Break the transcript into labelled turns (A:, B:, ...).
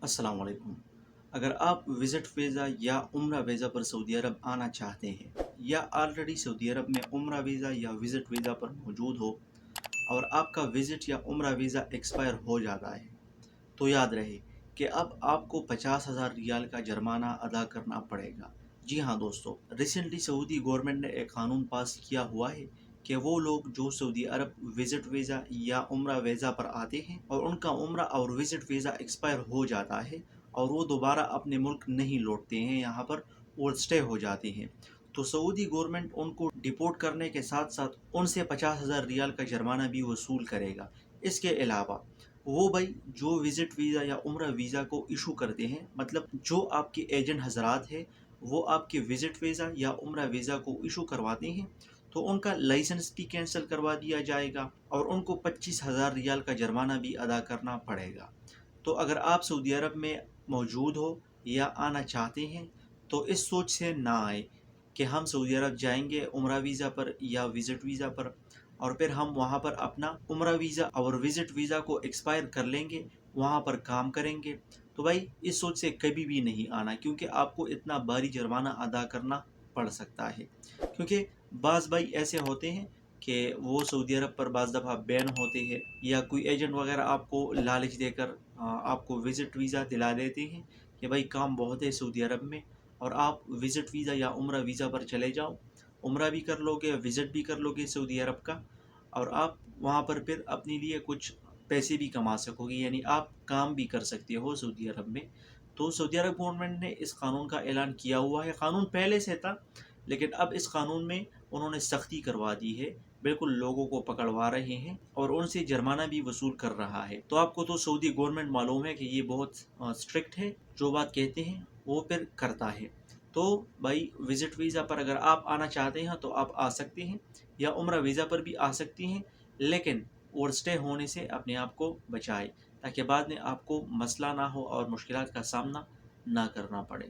A: अस्सलाम वालेकुम। अगर आप विज़िट वीज़ा या उम्रा वीज़ा पर सऊदी अरब आना चाहते हैं या ऑलरेडी सऊदी अरब में उम्रा वीज़ा या विज़िट वीज़ा पर मौजूद हो और आपका विज़िट या उम्रा वीज़ा एक्सपायर हो जाता है, तो याद रहे कि अब आपको 50,000 रियाल का जुर्माना अदा करना पड़ेगा। जी हाँ दोस्तों, रिसेंटली सऊदी गवर्नमेंट ने एक क़ानून पास किया हुआ है कि वो लोग जो सऊदी अरब विज़िट वीज़ा या उम्रा वीज़ा पर आते हैं और उनका उम्रा और विज़िट वीज़ा एक्सपायर हो जाता है और वो दोबारा अपने मुल्क नहीं लौटते हैं, यहाँ पर वो स्टे हो जाते हैं, तो सऊदी गवर्नमेंट उनको डिपोर्ट करने के साथ साथ उनसे 50,000 रियाल का जुर्माना भी वसूल करेगा। इसके अलावा वो भाई जो विज़िट वीज़ा या उम्रा वीज़ा को इशू करते हैं, मतलब जो आपके एजेंट हजरात हैं वो आपके विज़िट वीज़ा या उम्रा वीज़ा को इशू करवाते हैं, तो उनका लाइसेंस भी कैंसिल करवा दिया जाएगा और उनको 25,000 रियाल का जुर्माना भी अदा करना पड़ेगा। तो अगर आप सऊदी अरब में मौजूद हो या आना चाहते हैं, तो इस सोच से ना आए कि हम सऊदी अरब जाएंगे उम्रा वीज़ा पर या विज़िट वीज़ा पर और फिर हम वहाँ पर अपना उम्रा वीज़ा और विज़िट वीज़ा को एक्सपायर कर लेंगे, वहाँ पर काम करेंगे। तो भाई इस सोच से कभी भी नहीं आना, क्योंकि आपको इतना भारी जुर्माना अदा करना पड़ सकता है। क्योंकि बाज़ भाई ऐसे होते हैं कि वो सऊदी अरब पर बाज़ दफ़ा बैन होते हैं या कोई एजेंट वगैरह आपको लालच देकर आपको विज़िट वीज़ा दिला देते हैं कि भाई काम बहुत है सऊदी अरब में और आप विज़िट वीज़ा या उम्रा वीज़ा पर चले जाओ, उम्रा भी कर लोगे, विज़िट भी कर लोगे सऊदी अरब का और आप वहाँ पर फिर अपने लिए कुछ पैसे भी कमा सकोगे, यानी आप काम भी कर सकते हो सऊदी अरब में। तो सऊदी अरब गवर्नमेंट ने इस कानून का ऐलान किया हुआ है। कानून पहले से था, लेकिन अब इस कानून में उन्होंने सख्ती करवा दी है, बिल्कुल लोगों को पकड़वा रहे हैं और उनसे जुर्माना भी वसूल कर रहा है। तो आपको तो सऊदी गवर्नमेंट मालूम है कि ये बहुत स्ट्रिक्ट है, जो बात कहते हैं वो फिर करता है। तो भाई विज़िट वीज़ा पर अगर आप आना चाहते हैं तो आप आ सकते हैं या उम्रा वीज़ा पर भी आ सकते हैं, लेकिन ओवर स्टे होने से अपने आप को बचाएं ताकि बाद में आपको मसला ना हो और मुश्किलात का सामना ना करना पड़े।